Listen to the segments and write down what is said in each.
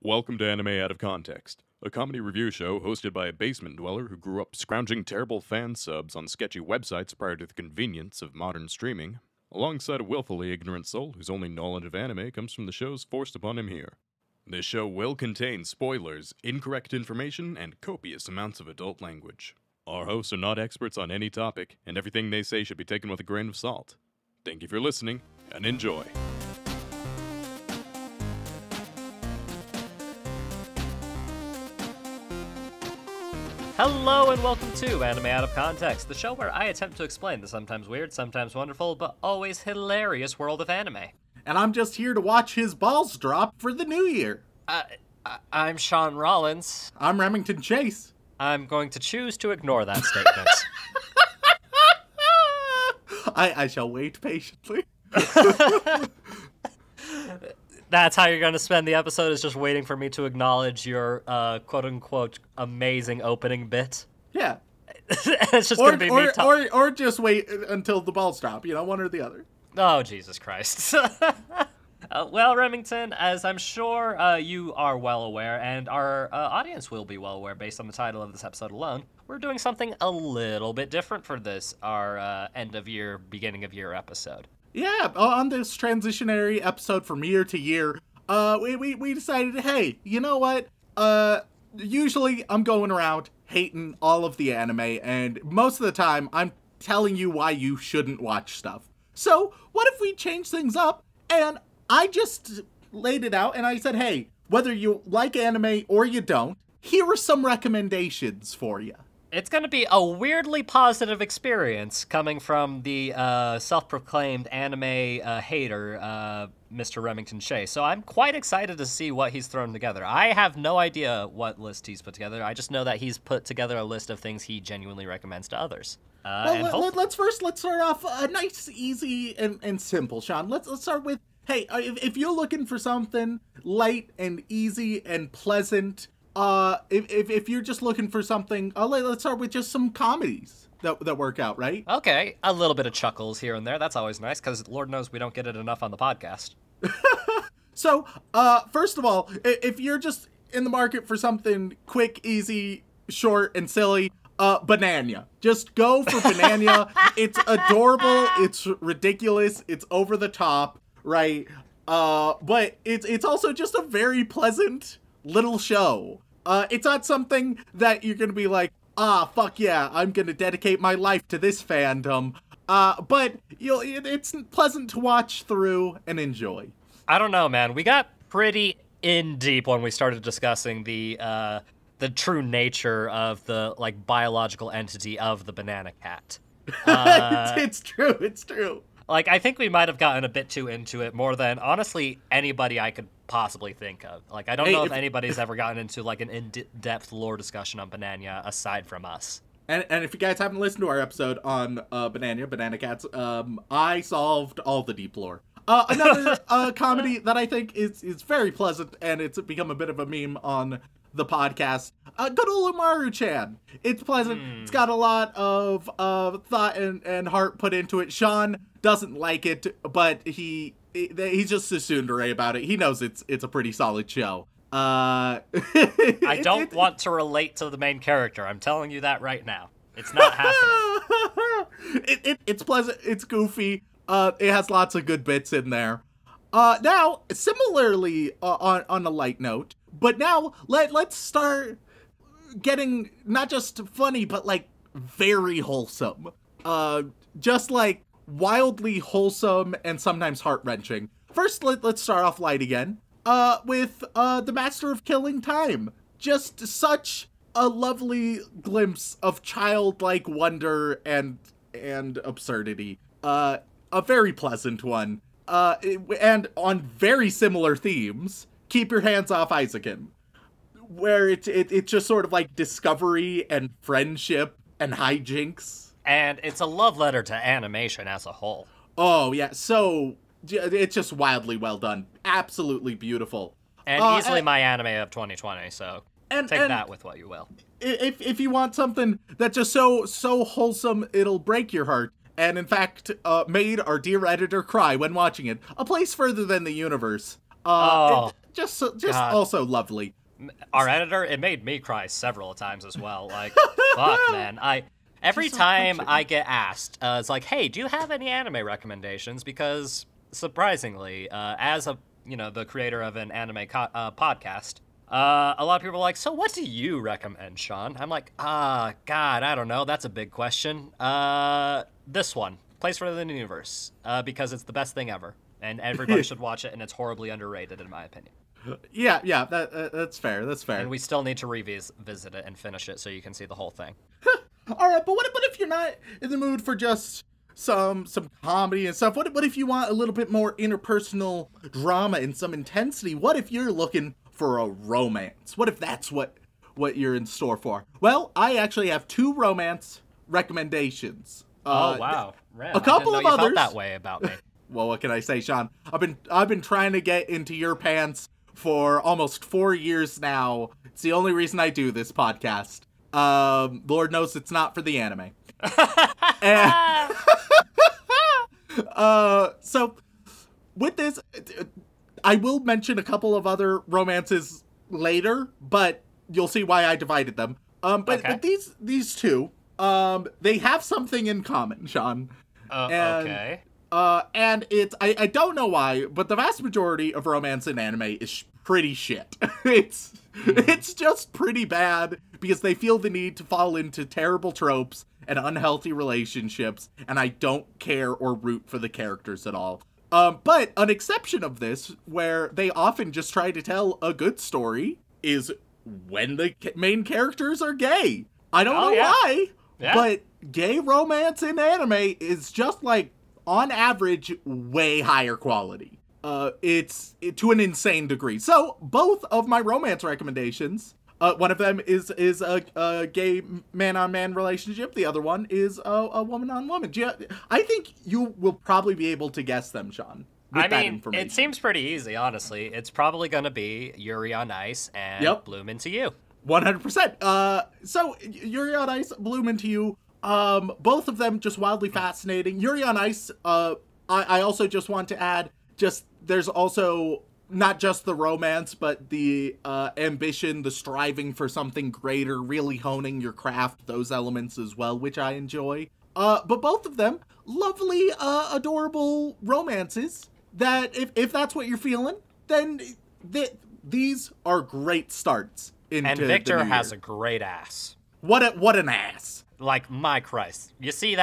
Welcome to Anime Out of Context, a comedy review show hosted by a basement dweller who grew up scrounging terrible fan subs on sketchy websites prior to the convenience of modern streaming, alongside a willfully ignorant soul whose only knowledge of anime comes from the shows forced upon him here. This show will contain spoilers, incorrect information, and copious amounts of adult language. Our hosts are not experts on any topic, and everything they say should be taken with a grain of salt. Thank you for listening, and enjoy. Hello and welcome to Anime Out of Context, the show where I attempt to explain the sometimes weird, sometimes wonderful, but always hilarious world of anime. And I'm just here to watch his balls drop for the new year. I'm Sean Rollins. I'm Remington Chase. I'm going to choose to ignore that statement. I shall wait patiently. That's how you're going to spend the episode, is just waiting for me to acknowledge your quote-unquote amazing opening bit? Yeah. It's just going to be me talking. Or just wait until the balls drop, one or the other. Oh, Jesus Christ. Well, Remington, as I'm sure you are well aware, and our audience will be well aware based on the title of this episode alone, we're doing something a little bit different for this, our end-of-year, beginning-of-year episode. Yeah, on this transitionary episode from year to year, we decided, hey, you know what? Usually I'm going around hating all of the anime, and most of the time I'm telling you why you shouldn't watch stuff. So what if we change things up? And I just laid it out and I said, hey, whether you like anime or you don't, here are some recommendations for you. It's going to be a weirdly positive experience coming from the self-proclaimed anime hater, Mr. Remington Shea. So I'm quite excited to see what he's thrown together. I have no idea what list he's put together. I just know that he's put together a list of things he genuinely recommends to others. Let's start off nice, easy, and simple, Sean. Let's start with, hey, if you're looking for something light and easy and pleasant, if you're just looking for something, let's start with just some comedies that work out, right? Okay, a little bit of chuckles here and there. That's always nice, because Lord knows we don't get it enough on the podcast. So, first of all, if you're just in the market for something quick, easy, short, and silly, Banana. Just go for Banana. It's adorable, it's ridiculous, it's over the top, right? But it's also just a very pleasant little show. It's not something that you're gonna be like, fuck yeah, I'm gonna dedicate my life to this fandom. But it's pleasant to watch through and enjoy. I don't know, man. We got pretty in deep when we started discussing the true nature of the biological entity of the banana cat. It's true. I think we might have gotten a bit too into it, more than, honestly, anybody I could possibly think of. I don't know if anybody's ever gotten into, an in-depth lore discussion on Banana aside from us. And if you guys haven't listened to our episode on Banana Cats, I solved all the deep lore. Another comedy that I think is very pleasant, and it's become a bit of a meme on the podcast, good old Umaru-chan. It's pleasant. It's got a lot of thought and heart put into it. Sean doesn't like it, but he's just a tsundere about it. He knows it's a pretty solid show. I don't want to relate to the main character. I'm telling you that right now. It's not happening. It's pleasant. It's goofy. It has lots of good bits in there. Now, similarly, on a light note, but now let's start getting not just funny, but very wholesome. Just wildly wholesome and sometimes heart-wrenching. First, let's start off light again. With The Master of Killing Time. Just such a lovely glimpse of childlike wonder and absurdity. A very pleasant one. And on very similar themes, Keep Your Hands Off Isaacin, where it's just sort of discovery and friendship and hijinks. And it's a love letter to animation as a whole. Oh, yeah. So, it's just wildly well done. Absolutely beautiful. And easily my anime of 2020, so take that with what you will. If you want something that's just so wholesome it'll break your heart, and in fact made our dear editor cry when watching it, A Place Further Than the Universe. just God. also lovely. Our editor, it made me cry several times as well. Like, fuck, man. Every so time touching. I get asked, it's like, hey, do you have any anime recommendations? Because surprisingly, as the creator of an anime podcast, a lot of people are like, so what do you recommend, Sean? I'm like, God, I don't know. That's a big question. This one, Place for the Universe, because it's the best thing ever, and everybody should watch it, and it's horribly underrated in my opinion. Yeah, that's fair. That's fair. And we still need to revisit it and finish it so you can see the whole thing. All right, but what if you're not in the mood for just some comedy and stuff? What if you want a little bit more interpersonal drama and some intensity? What if you're looking for a romance? What if that's what you're in store for? Well, I actually have 2 romance recommendations. Oh wow, a couple I didn't know of you others. felt that way about me. Well, what can I say, Sean? I've been trying to get into your pants for almost 4 years now. It's the only reason I do this podcast. Lord knows it's not for the anime. And, so with this, I will mention a couple of other romances later, but you'll see why I divided them. But these 2, they have something in common, Sean. Okay. And I don't know why, but the vast majority of romance in anime is pretty shit. It's just pretty bad because they feel the need to fall into terrible tropes and unhealthy relationships, and I don't care or root for the characters at all. But an exception of this, where they often just try to tell a good story, is when the main characters are gay. I don't know why, but gay romance in anime is just like, on average, way higher quality. It's to an insane degree. So both of my romance recommendations, one of them is a gay man-on-man relationship. The other one is a woman-on-woman. I think you will probably be able to guess them, Sean. I mean, it seems pretty easy, honestly. It's probably going to be Yuri on Ice and Bloom Into You. 100%. So Yuri on Ice, Bloom Into You. Both of them just wildly fascinating. Yuri on Ice, I also just want to add, there's also not just the romance, but the ambition, the striving for something greater, really honing your craft, those elements as well, which I enjoy. But both of them, lovely, adorable romances that if that's what you're feeling, then these are great starts into And Victor the new has year. a great ass. What an ass. Like, my Christ. You see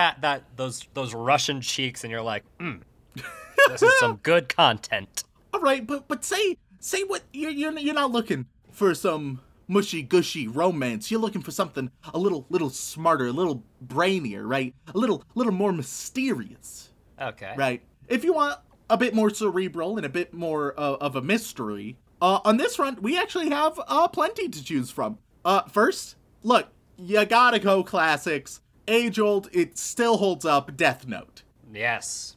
those Russian cheeks and you're like, this is some good content. All right, but say what you're not looking for some mushy gushy romance. You're looking for something a little smarter, a little brainier, right? A little more mysterious. Okay. Right. If you want a bit more cerebral and a bit more of a mystery, on this front we actually have plenty to choose from. First, look, you gotta go classics. Age old, it still holds up. Death Note. Yes.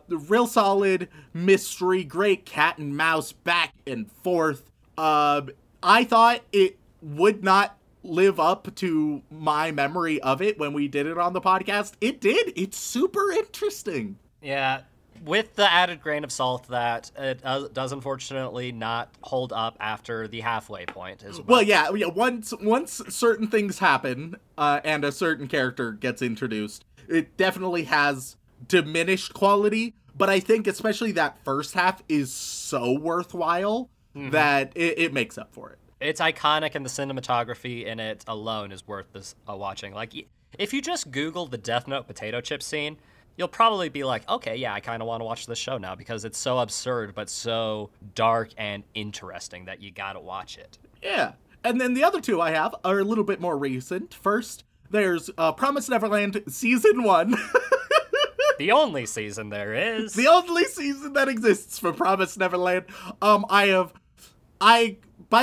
Real solid mystery, great cat and mouse back and forth. I thought it would not live up to my memory of it when we did it on the podcast. It did. It's super interesting. Yeah. With the added grain of salt that it does unfortunately not hold up after the halfway point as well. Well, yeah. Once certain things happen and a certain character gets introduced, it definitely has diminished quality. But I think especially that first half is so worthwhile that it makes up for it. It's iconic, and the cinematography in it alone is worth this watching. Like, if you just Google the Death Note potato chip scene, you'll probably be like, okay, yeah, I kind of want to watch this show now because it's so absurd but so dark and interesting that you gotta watch it. Yeah. And then the other 2 I have are a little bit more recent. First, there's Promised Neverland Season 1. The only season there is. The only season that exists for Promised Neverland. By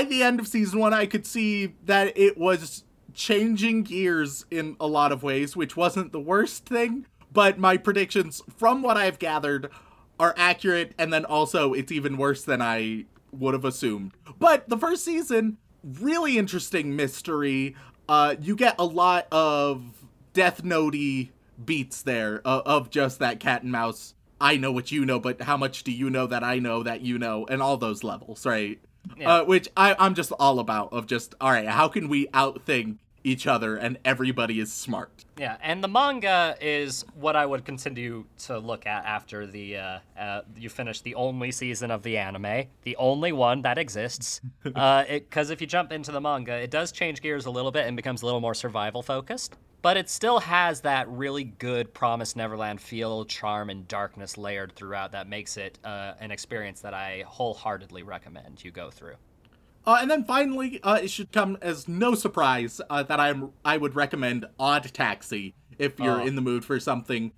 the end of Season 1, I could see that it was changing gears in a lot of ways, which wasn't the worst thing. But my predictions, from what I've gathered, are accurate, and then also it's even worse than I would have assumed. But the first season, really interesting mystery. You get a lot of Death Note-y beats there of just that cat and mouse I know what you know, but how much do you know that I know that you know, and all those levels, right? Yeah. Which I'm just all about, of just, all right, how can we outthink each other and everybody is smart? Yeah, and the manga is what I would continue to look at after the you finish the only season of the anime, the only one that exists. Because if you jump into the manga, it does change gears a little bit and becomes a little more survival focused, but it still has that really good Promised Neverland feel, charm, and darkness layered throughout that makes it an experience that I wholeheartedly recommend you go through. And then finally, it should come as no surprise that I would recommend Odd Taxi if you're in the mood for something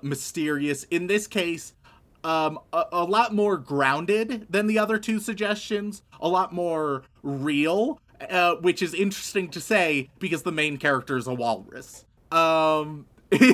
mysterious. In this case, a lot more grounded than the other two suggestions, a lot more real, which is interesting to say because the main character is a walrus. Hey,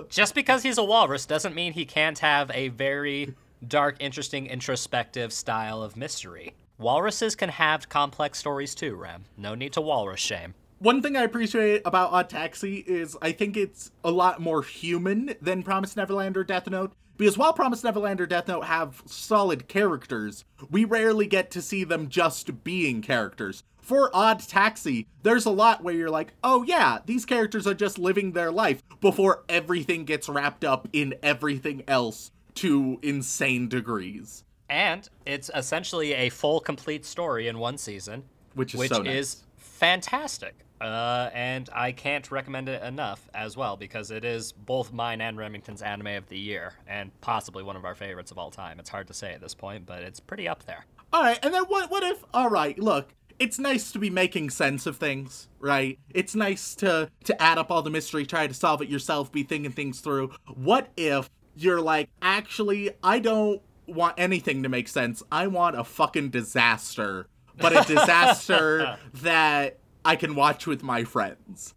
just because he's a walrus doesn't mean he can't have a very dark, interesting, introspective style of mystery. Walruses can have complex stories too, Rem. No need to walrus shame. One thing I appreciate about Odd Taxi is I think it's a lot more human than Promised Neverland or Death Note, because while Promised Neverland or Death Note have solid characters, we rarely get to see them just being characters. For Odd Taxi, there's a lot where you're like, oh yeah, these characters are just living their life before everything gets wrapped up in everything else to insane degrees. And it's essentially a full, complete story in one season, Which is so nice. is fantastic. And I can't recommend it enough as well, because it is both mine and Remington's anime of the year, and possibly one of our favorites of all time. It's hard to say at this point, but it's pretty up there. All right, and then what if, all right, look, it's nice to be making sense of things, right? It's nice to add up all the mystery, try to solve it yourself, be thinking things through. What if you're like, actually, I don't want anything to make sense. I want a fucking disaster, but a disaster that I can watch with my friends.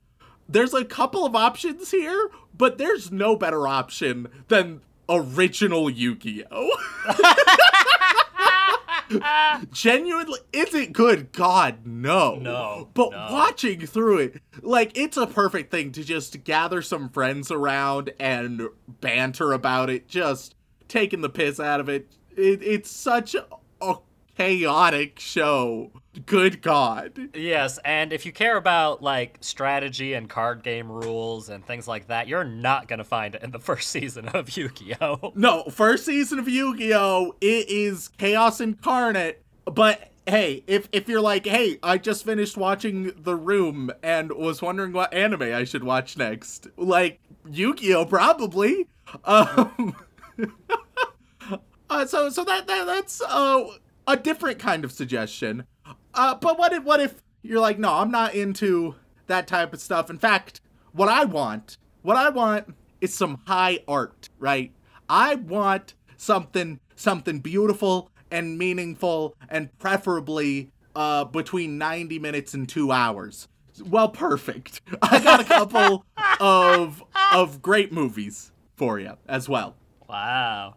There's a couple of options here, but there's no better option than original Yu-Gi-Oh! Genuinely, is it good? God, no. No. But watching through it, like, it's a perfect thing to just gather some friends around and banter about it, just taking the piss out of it. It's such a chaotic show. Good God. Yes, and if you care about, like, strategy and card game rules and things like that, you're not going to find it in the first season of Yu-Gi-Oh! No, first season of Yu-Gi-Oh! It is chaos incarnate, but hey, if you're like, hey, I just finished watching The Room and was wondering what anime I should watch next, like, Yu-Gi-Oh! Probably. So that's a different kind of suggestion. But what if you're like, no, I'm not into that type of stuff. In fact, what I want is some high art, right? I want something beautiful and meaningful, and preferably between 90 minutes and 2 hours. Well, perfect. I got a couple of great movies for you as well. Wow.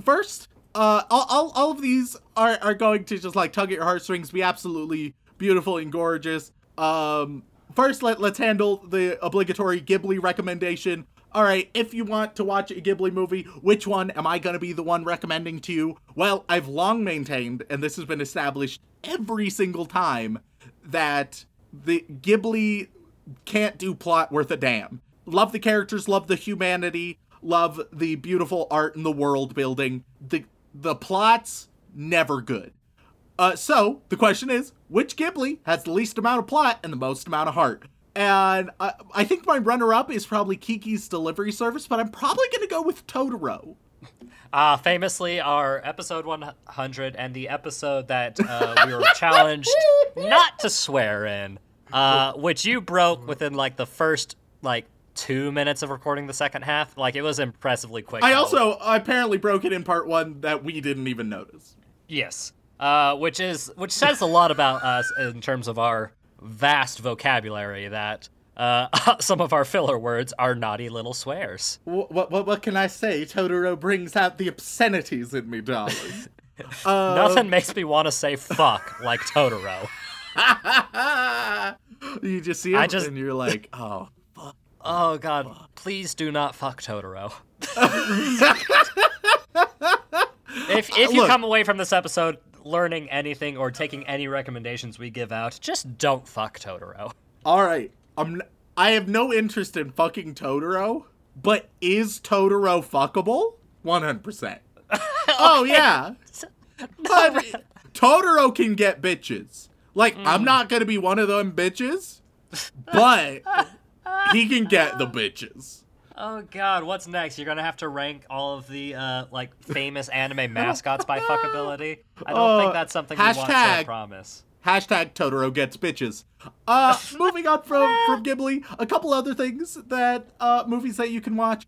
First, all of these are going to just like tug at your heartstrings, be absolutely beautiful and gorgeous. First, let's handle the obligatory Ghibli recommendation. All right, if you want to watch a Ghibli movie, which one am I going to be the one recommending to you? Well, I've long maintained, and this has been established every single time, that the Ghibli can't do plot worth a damn. Love the characters, love the humanity, love the beautiful art and the world building. The plot's never good. So the question is, which Ghibli has the least amount of plot and the most amount of heart? And I think my runner-up is probably Kiki's Delivery Service, but I'm probably going to go with Totoro. Famously, our episode 100 and the episode that we were challenged not to swear in, which you broke within like the first 2 minutes of recording the second half. Like, it was impressively quick. I also apparently broke it in part 1 that we didn't even notice. Yes. Which says a lot about us in terms of our vast vocabulary, that some of our filler words are naughty little swears. What can I say? Totoro brings out the obscenities in me, darling. Nothing makes me want to say fuck like Totoro. You just see him and you're like, oh, fuck. Oh, God, please do not fuck Totoro. If you come away from this episode learning anything or taking any recommendations we give out, just don't fuck Totoro. All right. I have no interest in fucking Totoro, but is Totoro fuckable? 100%. Oh, yeah. But Totoro can get bitches. Like, I'm not going to be one of them bitches, but he can get the bitches. Oh, God. What's next? You're going to have to rank all of the, famous anime mascots by fuckability? I don't think that's something we want to promise. Hashtag Totoro gets bitches. Moving on from Ghibli, a couple other things that, movies that you can watch.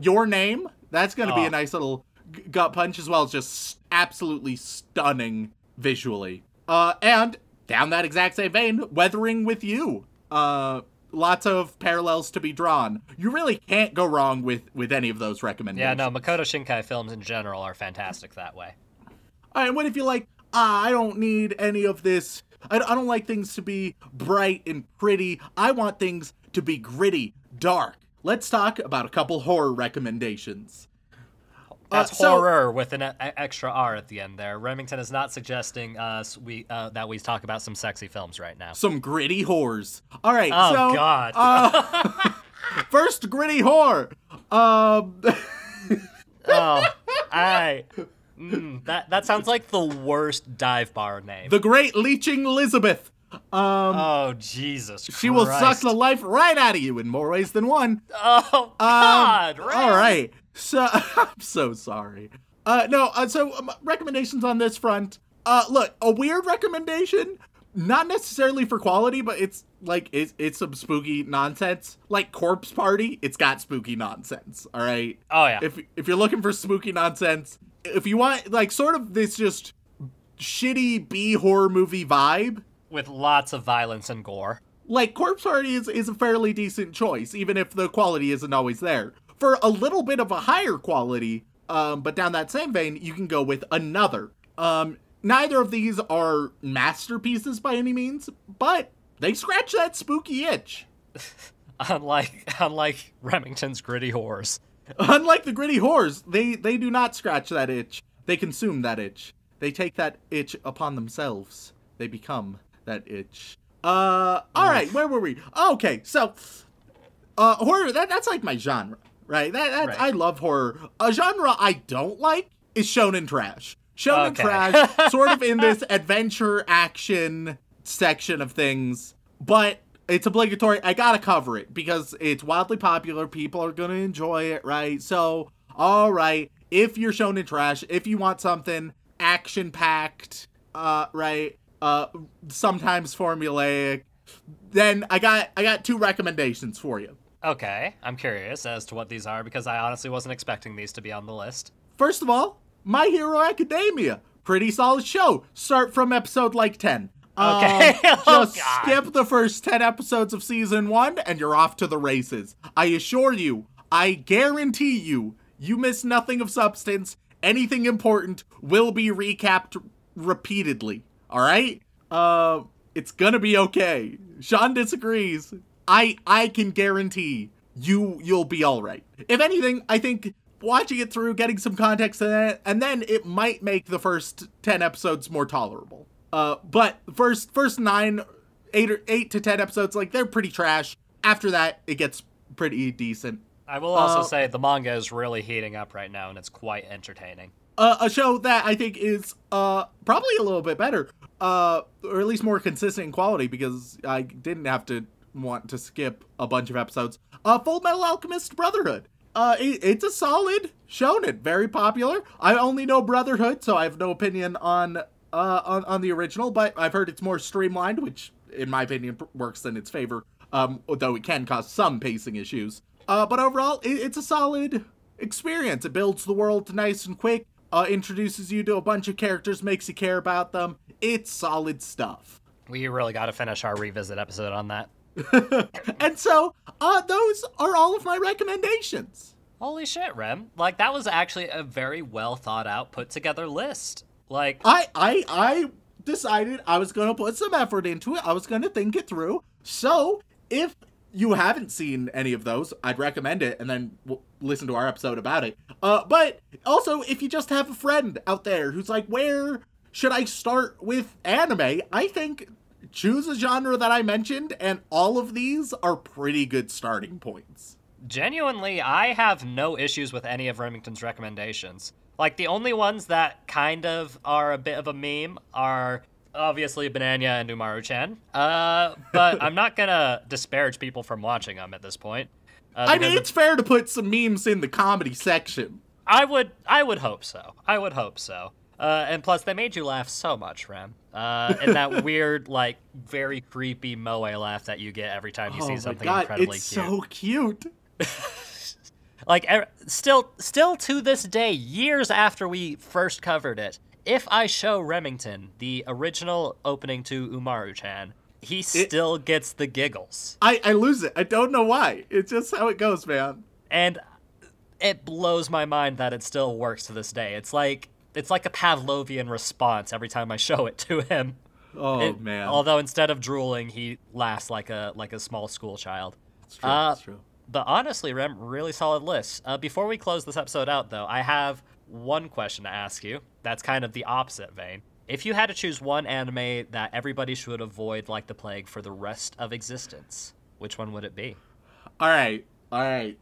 Your Name. That's going to be a nice little gut punch, as well as just absolutely stunning visually. And down that exact same vein, Weathering with You. Lots of parallels to be drawn. You really can't go wrong with any of those recommendations. Yeah, no, Makoto Shinkai films in general are fantastic that way. All right, what if you like, I don't need any of this. I don't like things to be bright and pretty. I want things to be gritty, dark. Let's talk about a couple horror recommendations. That's horror with an extra R at the end there. Remington is not suggesting that we talk about some sexy films right now. Some gritty horrors. All right. Oh, God. First gritty horror. That sounds like the worst dive bar name. The Great Leeching Elizabeth. Oh, Jesus Christ. She will suck the life right out of you in more ways than one. Oh, God. All right. So, I'm so sorry. Recommendations on this front. Look, a weird recommendation, not necessarily for quality, but it's some spooky nonsense. Like Corpse Party, it's got spooky nonsense, all right? Oh, yeah. If you're looking for spooky nonsense, if you want, like, sort of this just shitty B-horror movie vibe. With lots of violence and gore. Like, Corpse Party is a fairly decent choice, even if the quality isn't always there. For a little bit of a higher quality, but down that same vein, you can go with Another. Neither of these are masterpieces by any means, but they scratch that spooky itch. Unlike Remington's gritty horrors. Unlike the gritty horrors, they do not scratch that itch. They consume that itch. They take that itch upon themselves. They become that itch. All right, where were we? Okay, so, horror, that's like my genre. Right, right. I love horror. A genre I don't like is shonen trash. Shonen trash, sort of in this adventure action section of things, but it's obligatory. I gotta cover it because it's wildly popular. People are gonna enjoy it, right? So, all right, if you're shonen trash, if you want something action-packed, sometimes formulaic, then I got two recommendations for you. Okay, I'm curious as to what these are because I honestly wasn't expecting these to be on the list. First of all, My Hero Academia. Pretty solid show. Start from episode 10. Okay. Just skip the first 10 episodes of season 1 and you're off to the races. I assure you, I guarantee you, you miss nothing of substance. Anything important will be recapped repeatedly. All right? It's gonna be okay. Sean disagrees. I can guarantee you'll be all right. If anything, I think watching it through, getting some context in it, and then it might make the first 10 episodes more tolerable. But first 8 to 10 episodes, like, they're pretty trash. After that, it gets pretty decent. I will also say the manga is really heating up right now, and it's quite entertaining. A show that I think is probably a little bit better, or at least more consistent in quality, because I didn't have to want to skip a bunch of episodes. Full Metal Alchemist Brotherhood. It's a solid shonen, very popular. I only know Brotherhood, so I have no opinion on the original, but I've heard it's more streamlined, which in my opinion works in its favor, though it can cause some pacing issues. But overall, it's a solid experience. It builds the world nice and quick, introduces you to a bunch of characters, makes you care about them. It's solid stuff. We really got to finish our revisit episode on that. And so, those are all of my recommendations. Holy shit, Rem. Like, that was actually a very well thought out, put together list. Like, I decided I was going to put some effort into it. I was going to think it through. So, if you haven't seen any of those, I'd recommend it, and then listen to our episode about it. But also, if you just have a friend out there who's like, where should I start with anime? I think choose a genre that I mentioned, and all of these are pretty good starting points. Genuinely, I have no issues with any of Remington's recommendations. Like, the only ones that kind of are a bit of a meme are obviously Banana and Umaru-chan. But I'm not gonna disparage people from watching them at this point. I mean, it's fair to put some memes in the comedy section. I would hope so. I would hope so. And plus, they made you laugh so much, Rem. And that weird, like, very creepy moe laugh that you get every time you see something incredibly it's cute. so cute. Like, still to this day, years after we first covered it, if I show Remington the original opening to Umaru-chan, he still gets the giggles. I lose it. I don't know why. It's just how it goes, man. And it blows my mind that it still works to this day. It's like a Pavlovian response every time I show it to him. Oh, man. Although instead of drooling, he laughs like a small school child. It's true. It's true. But honestly, Rem, really solid list. Before we close this episode out, though, I have one question to ask you. That's kind of the opposite vein. If you had to choose one anime that everybody should avoid like the plague for the rest of existence, which one would it be? All right.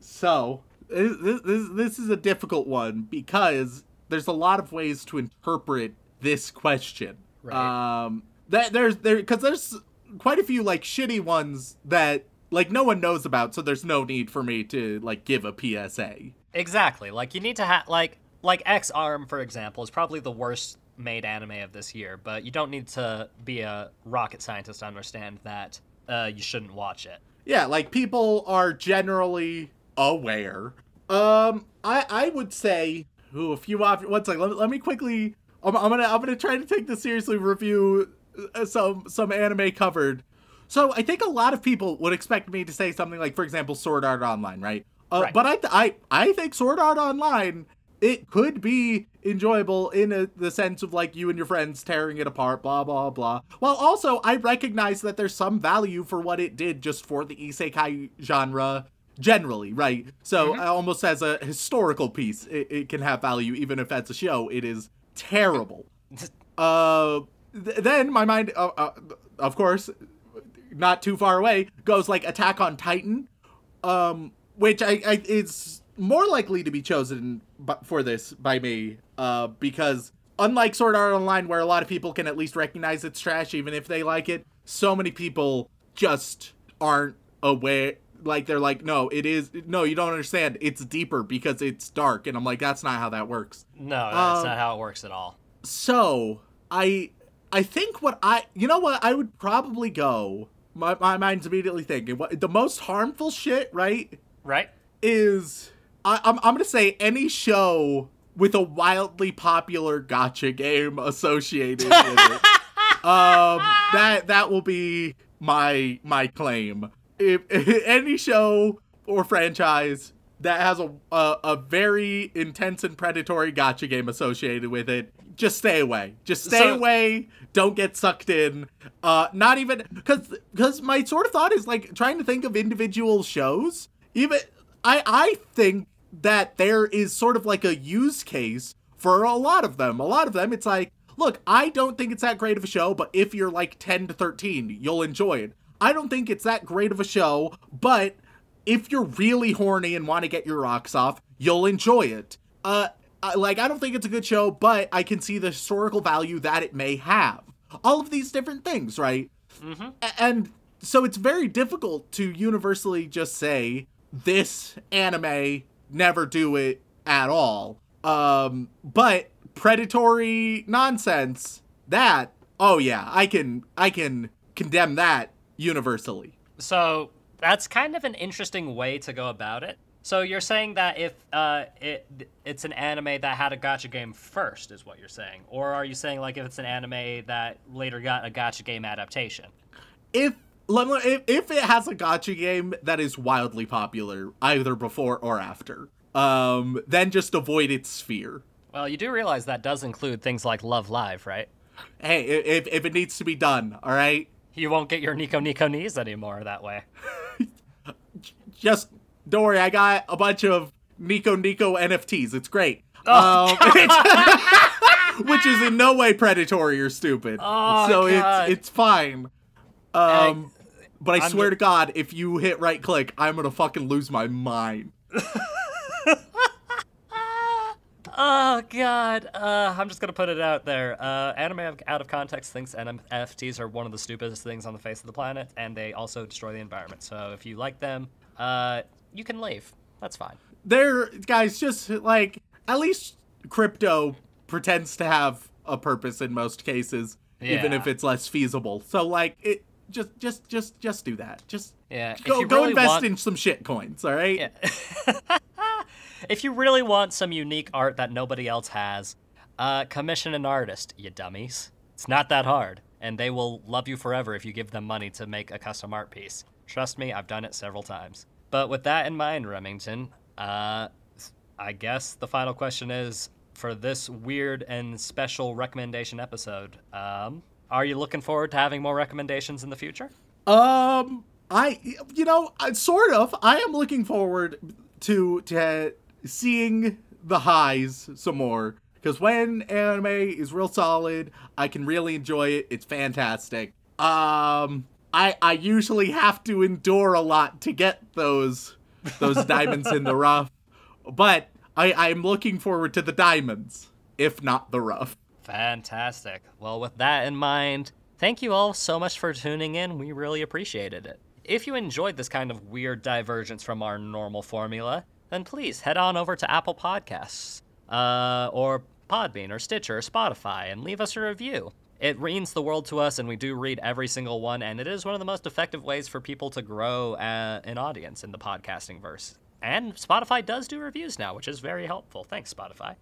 So this is a difficult one because there's a lot of ways to interpret this question. Right. Because there's quite a few like shitty ones that like no one knows about, so there's no need for me to like give a PSA. Exactly. Like you need to have like X-Arm, for example, is probably the worst made anime of this year, but you don't need to be a rocket scientist to understand that you shouldn't watch it. Yeah, like people are generally aware. I would say a few options. One second, let me quickly. I'm gonna try to take this seriously. Review some anime covered. So I think a lot of people would expect me to say something like, for example, Sword Art Online, right? Right. But I think Sword Art Online, it could be enjoyable in the sense of like you and your friends tearing it apart, blah, blah, blah. While also I recognize that there's some value for what it did just for the isekai genre generally, right? So almost as a historical piece, it can have value, even if as a show, it is terrible. Then my mind, of course, not too far away, goes like Attack on Titan, which I is more likely to be chosen for this by me, because unlike Sword Art Online, where a lot of people can at least recognize it's trash even if they like it, so many people just aren't aware. Like, they're like, no, you don't understand, it's deeper because it's dark. And I'm like, that's not how that works. No, that's not how it works at all. So I think I would probably go, my mind's immediately thinking, the most harmful shit, right, is I'm gonna say any show with a wildly popular gacha game associated with it. That will be my claim. If any show or franchise that has a very intense and predatory gacha game associated with it, just stay away. Just stay away. Don't get sucked in. Not even because my sort of thought is like trying to think of individual shows. Even I think that there is sort of like a use case for a lot of them. A lot of them, it's like, look, I don't think it's that great of a show, but if you're like 10 to 13, you'll enjoy it. I don't think it's that great of a show, but if you're really horny and want to get your rocks off, you'll enjoy it. I don't think it's a good show, but I can see the historical value that it may have. All of these different things, right? Mm-hmm. And so it's very difficult to universally just say, this anime, never do it at all. But predatory nonsense, that, oh yeah, I can condemn that universally. So that's kind of an interesting way to go about it. So you're saying that if it's an anime that had a gacha game first, is what you're saying? Or are you saying like if it's an anime that later got a gacha game adaptation? If it has a gacha game that is wildly popular, either before or after, then just avoid its sphere. Well, you do realize that does include things like Love Live, right? Hey, if it needs to be done, all right? You won't get your Nico Nico knees anymore that way. just don't worry, I got a bunch of Nico NFTs. It's great. Which is in no way predatory or stupid. So God. it's fine. But I swear to God, if you hit right click, I'm gonna fucking lose my mind. Oh, God. I'm just going to put it out there. Anime Out of Context thinks NFTs are one of the stupidest things on the face of the planet, and they also destroy the environment. So if you like them, you can leave. That's fine. They're, guys, just, like, at least crypto pretends to have a purpose in most cases, even if it's less feasible. So, like, it just do that. Just go invest in some shit coins, all right? Yeah. If you really want some unique art that nobody else has, commission an artist, you dummies. It's not that hard, and they will love you forever if you give them money to make a custom art piece. Trust me, I've done it several times. But with that in mind, Remington, I guess the final question is, for this weird and special recommendation episode, are you looking forward to having more recommendations in the future? Sort of. I am looking forward to seeing the highs some more, because when anime is real solid, I can really enjoy it. It's fantastic. I usually have to endure a lot to get those diamonds in the rough, but I'm looking forward to the diamonds, if not the rough. Fantastic. Well, with that in mind, thank you all so much for tuning in. We really appreciated it. If you enjoyed this kind of weird divergence from our normal formula, then please head on over to Apple Podcasts, or Podbean, or Stitcher, or Spotify, and leave us a review. It means the world to us, and we do read every single one, and it is one of the most effective ways for people to grow an audience in the podcasting verse. And Spotify does do reviews now, which is very helpful. Thanks, Spotify.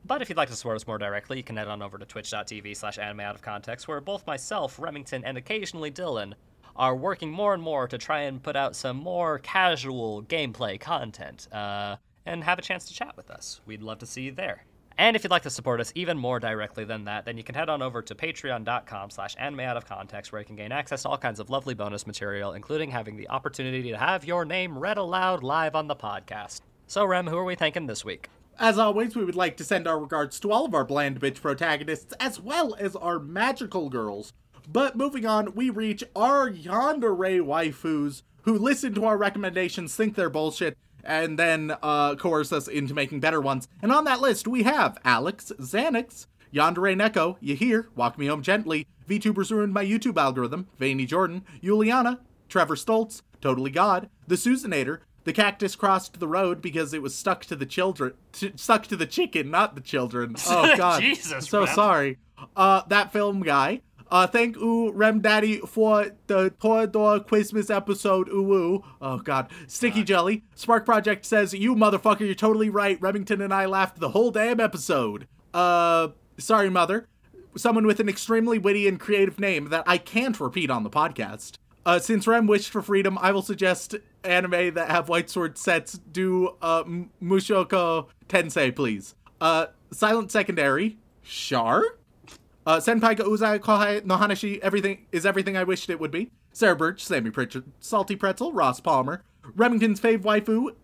But if you'd like to support us more directly, you can head on over to twitch.tv/animeoutofcontext, where both myself, Remington, and occasionally Dylan are working more and more to try and put out some more casual gameplay content, and have a chance to chat with us. We'd love to see you there. And if you'd like to support us even more directly than that, then you can head on over to patreon.com/animeoutofcontext, where you can gain access to all kinds of lovely bonus material, including having the opportunity to have your name read aloud live on the podcast. So, Rem, who are we thanking this week? As always, we would like to send our regards to all of our bland bitch protagonists, as well as our magical girls. But moving on, we reach our yandere waifus, who listen to our recommendations, think they're bullshit, and then coerce us into making better ones. And on that list, we have Alex, Xanax, Yandere Neko, Yahir, Walk Me Home Gently, VTubers Ruined My YouTube Algorithm, Vaney Jordan, Juliana, Trevor Stoltz, Totally God, The Susanator, The Cactus Crossed the Road because it was stuck to the chicken, not the children. Oh, God. Jesus, so man. Sorry. That Film Guy. Thank you, Rem Daddy, for the Torador Christmas episode. Ooh. Oh, God. Sticky Jelly. Spark Project says, you motherfucker, you're totally right. Remington and I laughed the whole damn episode. Sorry, Mother. Someone with an extremely witty and creative name that I can't repeat on the podcast. Since Rem wished for freedom, I will suggest anime that have white sword sets. Do Mushoku Tensei, please. Silent Secondary. Char? Senpai ga Uzai Kohai no Hanashi, everything I wished it would be. Sarah Birch, Sammy Pritchard, Salty Pretzel, Ross Palmer, Remington's fave waifu,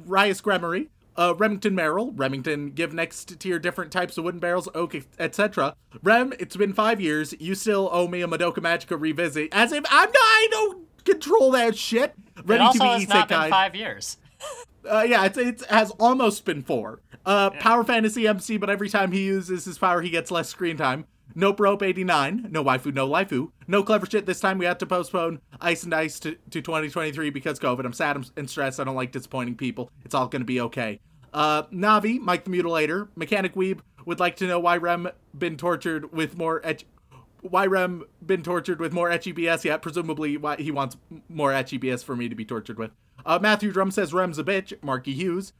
Rias Gremory, Remington Merrill, Remington give next tier different types of wooden barrels, oak, etc. Rem, it's been 5 years, you still owe me a Madoka Magica revisit, as if I don't control that shit. Ready it also has not been 5 years. Yeah, it has almost been 4. Power Fantasy MC, but every time he uses his power, he gets less screen time. Nope Rope 89, no waifu, no laifu. No clever shit this time, we had to postpone Ice and Ice to 2023 because COVID. I'm sad and stressed, I don't like disappointing people. It's all gonna be okay. Navi, Mike the Mutilator, Mechanic Weeb would like to know why Rem been tortured with more ecchi BS yet. Presumably why he wants more ecchi BS for me to be tortured with. Matthew Drum says Rem's a bitch. Marky Hughes.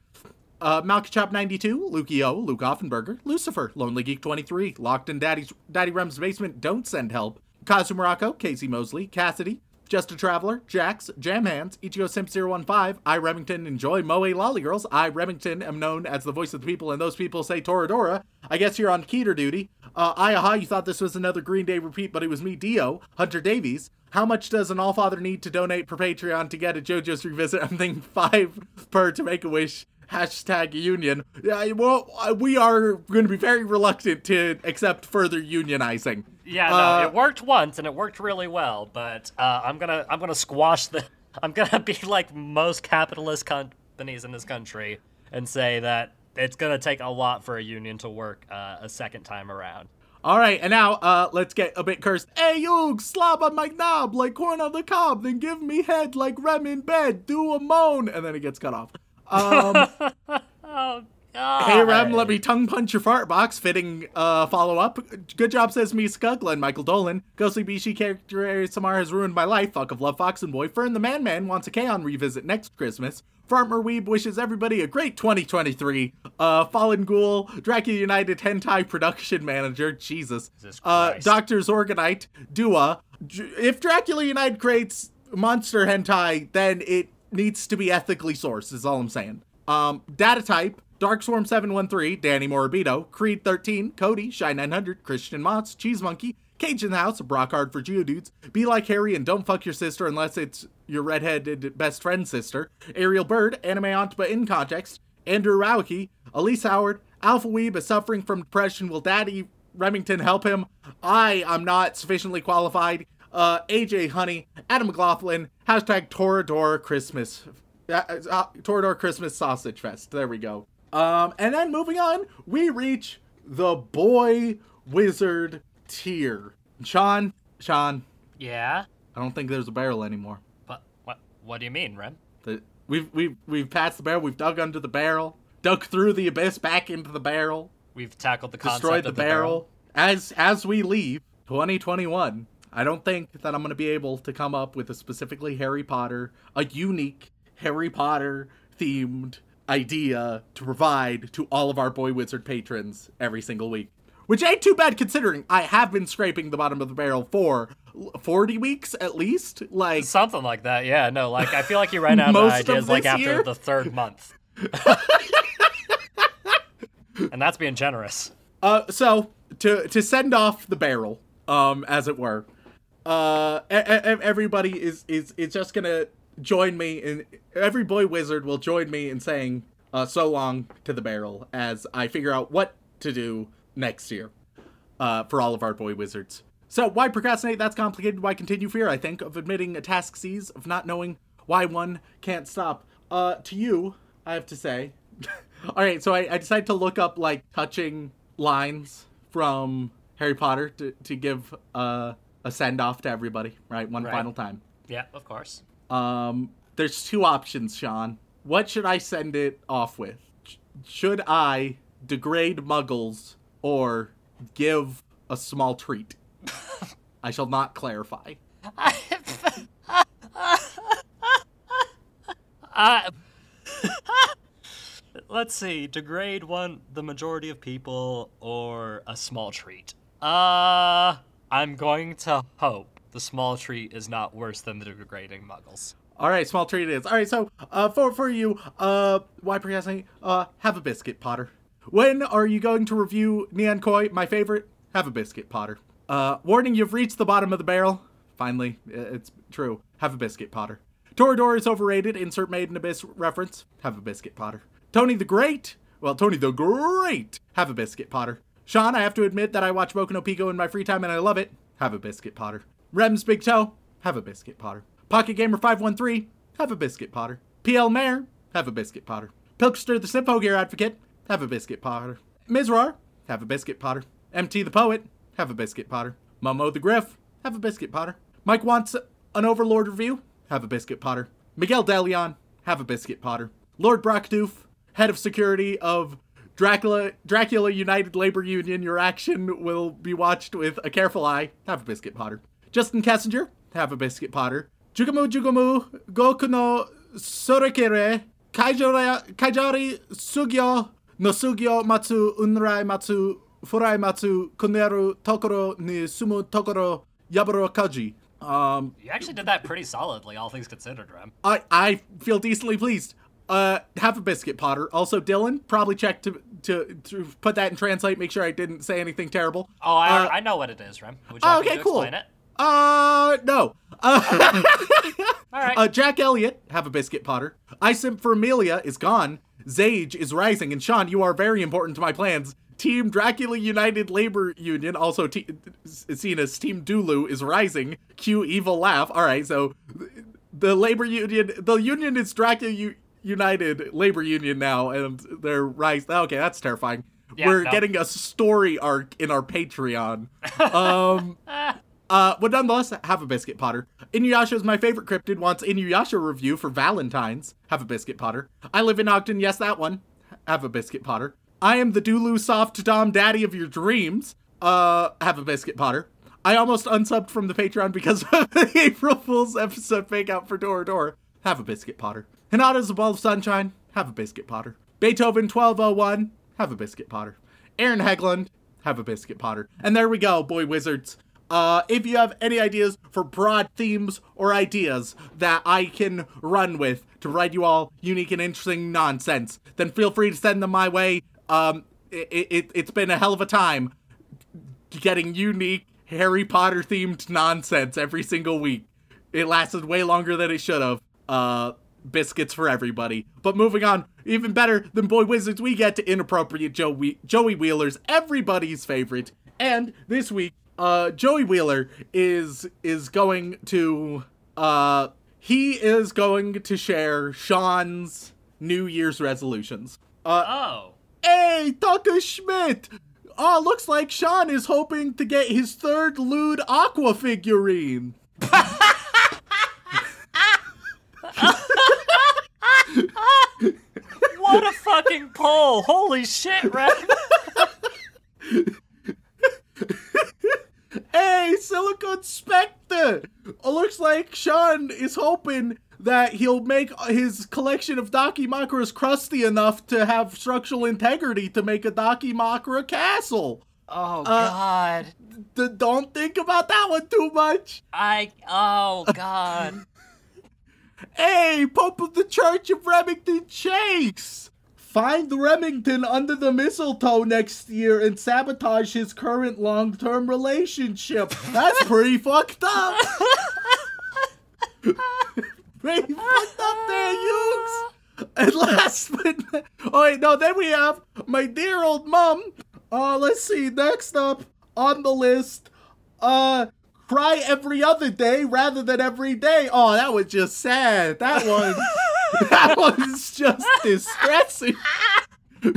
Malkachop 92, Luke-O, Luke Offenberger, Lucifer, Lonely Geek 23, Locked in Daddy Rem's Basement, Don't Send Help, Kazu Morocco, Casey Mosley, Cassidy, Just a Traveler, Jax, Jam Hands, Ichigo Simp 015, I Remington enjoy Moe Lolly Girls, I Remington am known as the voice of the people and those people say Toradora, I guess you're on Keter duty, Ayaha, you thought this was another Green Day repeat, but it was me, Dio. Hunter Davies. How much does an Allfather need to donate per Patreon to get a JoJo's Revisit? I'm thinking 5 per to make a wish. Hashtag union. Yeah, well, we are going to be very reluctant to accept further unionizing. Yeah, no, it worked once and it worked really well, but I'm gonna squash the. I'm gonna be like most capitalist companies in this country and say that it's gonna take a lot for a union to work a second time around. All right, and now let's get a bit cursed. Hey, you slob on my knob like corn on the cob, then give me head like Rem in bed. Do a moan, and then it gets cut off. Oh God. Hey Rem, let me tongue punch your fart box. Fitting follow-up. Good job, says me Scuggling, Michael Dolan. Ghostly Bishi character Samar has ruined my life. Fuck of love, Fox and Boy. Fern the Man wants a K-On! Revisit next Christmas. Farmer Weeb wishes everybody a great 2023. Fallen Ghoul, Dracula United Hentai Production Manager. Jesus. Dr. Zorgonite, Dua. If Dracula United creates monster hentai, then it needs to be ethically sourced, is all I'm saying. Data type. Darkswarm 713, Danny Morabito, Creed 13, Cody, Shy 900, Christian Moss, Cheese Monkey, Cage in the House, Brockard for Geodudes, Be Like Harry and Don't Fuck Your Sister unless it's your redheaded best friend's sister, Ariel Bird, Anime Aunt but in context, Andrew Rauke, Elise Howard, Alpha Weeb is suffering from depression, will Daddy Remington help him? I am not sufficiently qualified, AJ Honey, Adam McLaughlin, hashtag Torador Christmas, Torador Christmas Sausage Fest, there we go. And then moving on, we reach the boy wizard tier. Sean. Yeah? I don't think there's a barrel anymore. But what do you mean, Rem? We've passed the barrel, we've dug under the barrel, dug through the abyss back into the barrel. We've tackled the concept destroyed of the barrel. As we leave 2021, I don't think that I'm going to be able to come up with a specifically Harry Potter, a unique Harry Potter themed idea to provide to all of our boy wizard patrons every single week, which ain't too bad considering I have been scraping the bottom of the barrel for 40 weeks at least, like something like that. Yeah, no, like I feel like you ran out of ideas like after the 3rd month. And that's being generous. So to send off the barrel, as it were, everybody is just gonna join me, and every boy wizard will join me in saying so long to the barrel as I figure out what to do next year for all of our boy wizards. So why procrastinate? That's complicated. Why continue fear? I think of admitting a task seize, of not knowing why one can't stop. To you, I have to say. All right, so I decided to look up like touching lines from Harry Potter to give a send off to everybody. Right, one final time. Yeah, of course. There's 2 options, Sean. What should I send it off with? Should I degrade muggles or give a small treat? I shall not clarify. Let's see. Degrade the majority of people or a small treat. I'm going to hope the small treat is not worse than the degrading muggles. All right, small treat it is. All right, so for you, why procrastinate? Have a biscuit, Potter. When are you going to review Neon Koi, my favorite? Have a biscuit, Potter. Warning, you've reached the bottom of the barrel. Finally, it's true. Have a biscuit, Potter. Torador is overrated. Insert Made in Abyss reference. Have a biscuit, Potter. Tony the Great. Well, Tony the Great. Have a biscuit, Potter. Sean, I have to admit that I watch Boku no Pico in my free time and I love it. Have a biscuit, Potter. Rem's Big Toe. Have a biscuit, Potter. Pocket Gamer 513. Have a biscuit, Potter. PL Mayor. Have a biscuit, Potter. Pilkster the Simpo Gear Advocate. Have a biscuit, Potter. Mizrar. Have a biscuit, Potter. MT the Poet. Have a biscuit, Potter. Momo the Griff. Have a biscuit, Potter. Mike wants an Overlord review. Have a biscuit, Potter. Miguel DeLeon. Have a biscuit, Potter. Lord Brockdoof. Head of security of Dracula United Labor Union. Your action will be watched with a careful eye. Have a biscuit, Potter. Justin Kessinger. Have a biscuit, Potter. Jugamu Goku no Sorekere. Kaijari Sugyo no Sugyo Matsu Unrai Matsu Furai Matsu Kuneru Tokoro ni Sumu Tokoro Yaburo Kaji. You actually did that pretty solidly, all things considered, Rem. I feel decently pleased. Have a biscuit, Potter. Also, Dylan, probably check to put that in translate, make sure I didn't say anything terrible. Oh, I know what it is, Rem. Would you like me to explain it? No. All right. Jack Elliott, have a biscuit, Potter. I simp for Amelia is gone. Zage is rising, and Sean, you are very important to my plans. Team Dracula United Labor Union, also seen as Team Dulu, is rising. Cue evil laugh. All right, so the labor union, the union is Dracula United Labor Union now, and they're rising. Okay, that's terrifying. Yeah, we're getting a story arc in our Patreon. But nonetheless, have a biscuit, Potter. Inuyasha is my favorite cryptid, wants Inuyasha review for Valentine's. Have a biscuit, Potter. I live in Ogden, yes, that one. Have a biscuit, Potter. I am the Dulu soft dom daddy of your dreams. Have a biscuit, Potter. I almost unsubbed from the Patreon because of the April Fool's episode fake out for Totoro. Have a biscuit, Potter. Hinata's a ball of sunshine. Have a biscuit, Potter. Beethoven 1201. Have a biscuit, Potter. Aaron Hegland. Have a biscuit, Potter. And there we go, boy wizards. If you have any ideas for broad themes or ideas that I can run with to write you all unique and interesting nonsense, then feel free to send them my way. It's been a hell of a time getting unique Harry Potter themed nonsense every single week. It lasted way longer than it should have. Biscuits for everybody. But moving on, even better than boy wizards, we get to inappropriate Joey Wheeler's everybody's favorite. And this week, Joey Wheeler is going to he is going to share Sean's New Year's resolutions. Hey, Dr. Schmidt! Looks like Sean is hoping to get his third lewd aqua figurine. What a fucking poll! Holy shit, Red! Hey, Silicon Spectre! Looks like Sean is hoping that he'll make his collection of Dakimakuras crusty enough to have structural integrity to make a Dakimakura castle. Oh, God. Don't think about that one too much. Oh, God. Hey, Pope of the Church of Remington Chase! Find the Remington under the mistletoe next year and sabotage his current long-term relationship. That's pretty fucked up. Pretty fucked up there, Ukes. And last but then we have my dear old mom. Let's see, next up on the list, cry every other day rather than every day. Oh, that was just sad. That was just distressing.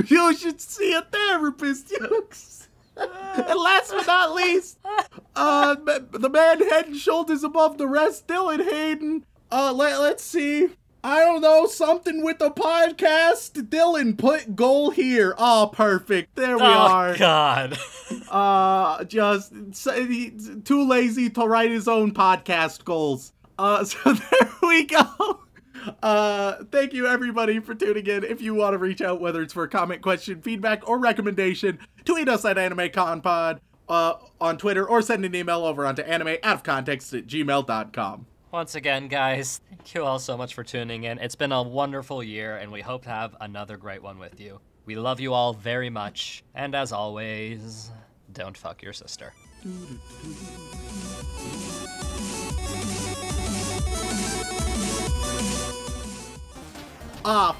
You should see a therapist, Ukes. And last but not least, the man head and shoulders above the rest, Dylan Hayden. Let's see. I don't know, something with the podcast. Dylan, put goal here. Oh, perfect. There we are. Oh, God. Just too lazy to write his own podcast goals. So there we go. Thank you everybody for tuning in. If you want to reach out, whether it's for a comment, question, feedback, or recommendation, tweet us at AnimeConPod on Twitter, or send an email over onto animeoutofcontext@gmail.com. Once again, guys, thank you all so much for tuning in. It's been a wonderful year, and we hope to have another great one with you. We love you all very much, and as always, don't fuck your sister.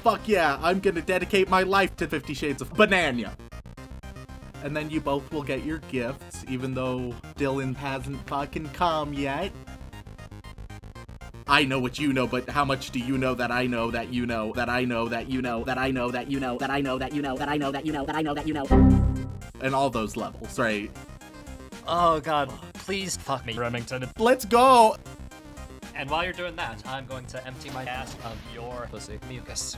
Fuck yeah, I'm gonna dedicate my life to 50 Shades of Banana. And then you both will get your gifts, even though Dylan hasn't fucking come yet. I know what you know, but how much do you know that I know that you know, that I know that you know, that I know that you know, that I know that you know, that I know that you know, that I know that you know. And all those levels, right? Oh, God, please fuck me, Remington. Let's go! And while you're doing that, I'm going to empty my ass of your pussy mucus.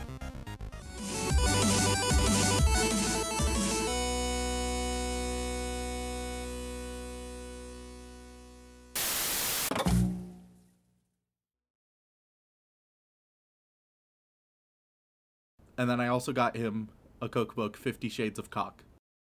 And then I also got him a cookbook, 50 Shades of Cock.